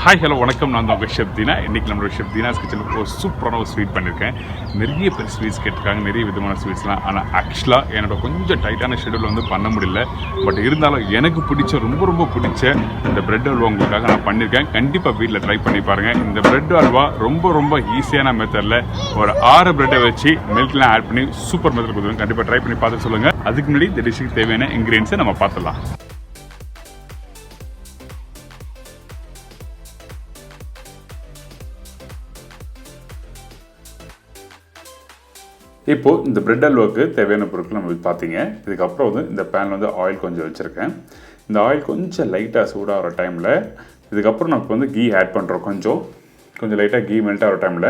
Hi hello வணக்கம். நான் தான் உங்கள் ஷெஃப் தீனா. இன்றைக்கி நம்மளோட ஷெஃப் தீனாஸ் கிச்சனுக்கு ஒரு சூப்பரான ஒரு ஸ்வீட் பண்ணியிருக்கேன். நிறைய பேர் ஸ்வீட்ஸ் கேட்டிருக்காங்க, நிறைய விதமான ஸ்வீட்ஸ்லாம். ஆனால் ஆக்சுவலாக என்னோட கொஞ்சம் டைட்டான ஷெடியூல் வந்து பண்ண முடியல. பட் இருந்தாலும் எனக்கு பிடிச்ச ரொம்ப பிடிச்ச இந்த பிரெட் அல்வா உங்களுக்காக நான் பண்ணியிருக்கேன். கண்டிப்பாக வீட்டில் ட்ரை பண்ணி பாருங்கள். இந்த பிரெட் அல்வா ரொம்ப ஈஸியான மெத்தடில் ஒரு 6 பிரெட்டை வச்சு மில்க்லாம் ஆட் பண்ணி சூப்பர் மெத்தட் கொடுத்துருங்க. கண்டிப்பாக ட்ரை பண்ணி பார்த்து சொல்லுங்கள். அதுக்கு முன்னாடி இந்த டிஷ்ஷுக்கு தேவையான இன்க்ரீடியன்ஸை நம்ம பார்த்துடலாம். இப்போது இந்த பிரெட் அல்வாவுக்கு தேவையான பொருட்கள் நம்ம பார்த்தீங்க. இதுக்கப்புறம் வந்து இந்த பேனில் வந்து ஆயில் கொஞ்சம் வச்சுருக்கேன். இந்த ஆயில் கொஞ்சம் லைட்டாக சூடாகிற டைமில் இதுக்கப்புறம் நமக்கு வந்து கீ ஆட் பண்ணுறோம். கொஞ்சம் லைட்டாக கீ மெல்ட் ஆகிற டைமில்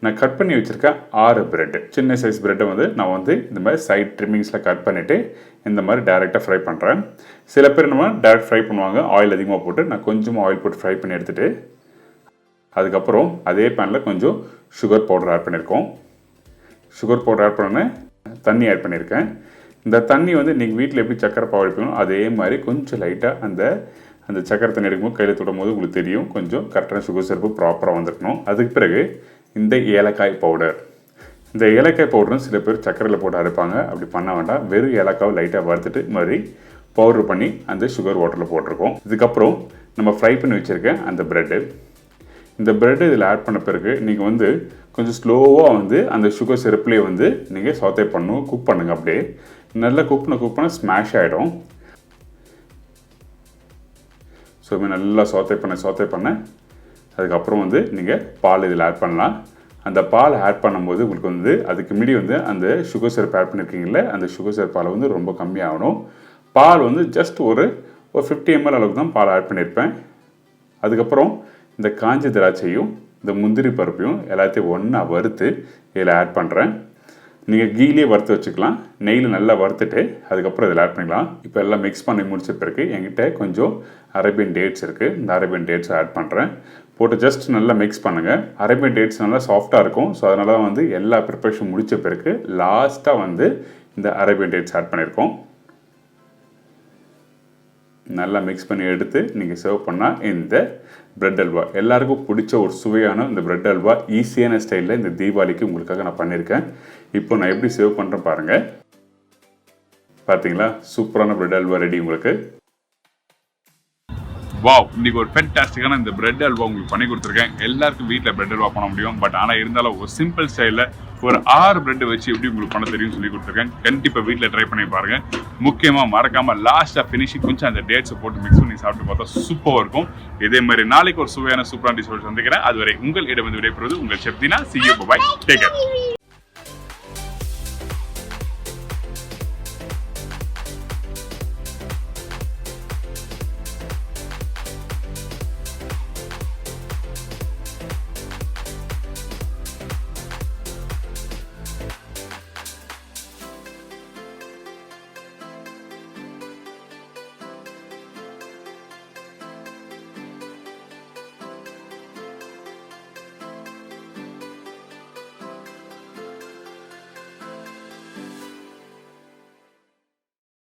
நான் கட் பண்ணி வச்சுருக்கேன் 6 பிரெட்டு. சின்ன சைஸ் பிரெட்டை வந்து நான் வந்து இந்த மாதிரி சைட் ட்ரிம்மிங்ஸில் கட் பண்ணிவிட்டு இந்த மாதிரி டேரெக்டாக ஃப்ரை பண்ணுறேன். சில பேர் நம்ம டேரெக்ட் ஃப்ரை பண்ணுவாங்க, ஆயில் அதிகமாக போட்டு. நான் கொஞ்சமாக ஆயில் போட்டு ஃப்ரை பண்ணி எடுத்துகிட்டு அதுக்கப்புறம் அதே பேனில் கொஞ்சம் சுகர் பவுடர் ஆட் பண்ணியிருக்கோம். சுகர் பவுடர் ஆட் பண்ண தண்ணி ஆட் பண்ணியிருக்கேன். இந்த தண்ணி வந்து நீங்கள் வீட்டில் எப்படி சக்கரை பாவு எடுப்பீங்களோ அதே மாதிரி கொஞ்சம் லைட்டாக அந்த சக்கரை தண்ணி எடுக்கும்போது கையில் தொடும் போது உங்களுக்கு தெரியும் கொஞ்சம் கரெக்டான சுகர் சிறப்பு ப்ராப்பராக வந்துருக்கணும். அதுக்கு பிறகு இந்த ஏலக்காய் பவுடர். இந்த ஏலக்காய் பவுடரும் சில பேர் சக்கரையில் போட்டு அரைப்பாங்க. அப்படி பண்ண வேண்டாம். வெறும் ஏலக்காவை லைட்டாக வறுத்துட்டு இது மாதிரி பவுட்ரு பண்ணி அந்த சுகர் வாட்டரில் போட்டிருக்கோம். இதுக்கப்புறம் நம்ம ஃப்ரை பண்ணி வச்சுருக்கேன் அந்த ப்ரெட்டு. இந்த ப்ரெட்டு இதில் ஆட் பண்ண பிறகு நீங்கள் வந்து கொஞ்சம் ஸ்லோவாக வந்து அந்த சுகர் சிரப்லேயே வந்து நீங்கள் சாத்தே பண்ணணும், குக் பண்ணுங்கள். அப்படியே நல்லா குக் பண்ண ஸ்மாஷ் ஆகிடும். ஸோ இது நல்லா சாத்தே பண்ண அதுக்கப்புறம் வந்து நீங்கள் பால் இதில் ஆட் பண்ணலாம். அந்த பால் ஆட் பண்ணும்போது உங்களுக்கு வந்து அதுக்கு முன்னாடி வந்து அந்த சுகர் சிரப் ஆட் பண்ணியிருக்கீங்களே, அந்த சுகர் சிரப் பால் வந்து ரொம்ப கம்மியாகணும். பால் வந்து ஜஸ்ட் ஒரு 50 ml அளவுக்கு தான் பால் ஆட் பண்ணியிருப்பேன். அதுக்கப்புறம் இந்த காஞ்ச திராட்சையும் இந்த முந்திரி பருப்பையும் எல்லாத்தையும் ஒன்றா வறுத்து இதில் ஆட் பண்ணுறேன். நீங்கள் கீலே வறுத்து வச்சுக்கலாம், நெய்யில் நல்லா வறுத்துட்டு அதுக்கப்புறம் இதில் ஆட் பண்ணிக்கலாம். இப்போ எல்லாம் மிக்ஸ் பண்ணி முடிச்ச பிறகு என்கிட்ட கொஞ்சம் அரேபியன் டேட்ஸ் இருக்குது. இந்த அரேபியன் டேட்ஸை ஆட் பண்ணுறேன். போட்டு ஜஸ்ட் நல்லா மிக்ஸ் பண்ணுங்கள். அரேபியன் டேட்ஸ் நல்லா சாஃப்டாக இருக்கும். ஸோ அதனால தான் வந்து எல்லா ப்ரிப்பரேஷன் முடித்த பிறகு லாஸ்ட்டாக வந்து இந்த அரேபியன் டேட்ஸ் ஆட் பண்ணியிருக்கோம். நல்லா மிக்ஸ் பண்ணி எடுத்து நீங்கள் சர்வ் பண்ணால் இந்த பிரெட் அல்வா எல்லாருக்கும் பிடிச்ச ஒரு சுவையான இந்த பிரெட் அல்வா ஈஸியான ஸ்டைலில் இந்த தீபாவளிக்கு உங்களுக்காக நான் பண்ணியிருக்கேன். இப்போ நான் எப்படி சர்வ் பண்ணுறேன் பாருங்கள். பார்த்தீங்களா, சூப்பரான பிரெட் அல்வா ரெடி உங்களுக்கு. வாவ், இன்றைக்கி ஒரு ஃபேன்டாஸ்டிக்கான இந்த பிரெட் அல்வா உங்களுக்கு பண்ணி கொடுத்துருக்கேன். எல்லாருக்கும் வீட்டில் பிரெட் அல்வா பண்ண முடியும். பட் ஆனால் இருந்தாலும் ஒரு சிம்பிள் ஸ்டைலில் ஒரு 6 பிரெட் வச்சு எப்படி உங்களுக்கு பண்ண தெரியும் சொல்லி கொடுத்துருக்கேன். கண்டிப்பாக வீட்டில் ட்ரை பண்ணி பாருங்கள். முக்கியமாக மறக்காமல் லாஸ்ட்டாக ஃபினிஷிங் கொஞ்சம் அந்த டேட்ஸை போட்டு மிக்ஸ் பண்ணி சாப்பிட்டு பார்த்தா சூப்பராக இருக்கும். இதே மாதிரி நாளைக்கு ஒரு சுவையான சூப்பரான டிஷ் சந்திக்கிறேன். அதுவரை உங்கள் இடம் வந்து விடைபெறுவது உங்கள் chef Deena. See you, bye. Take care.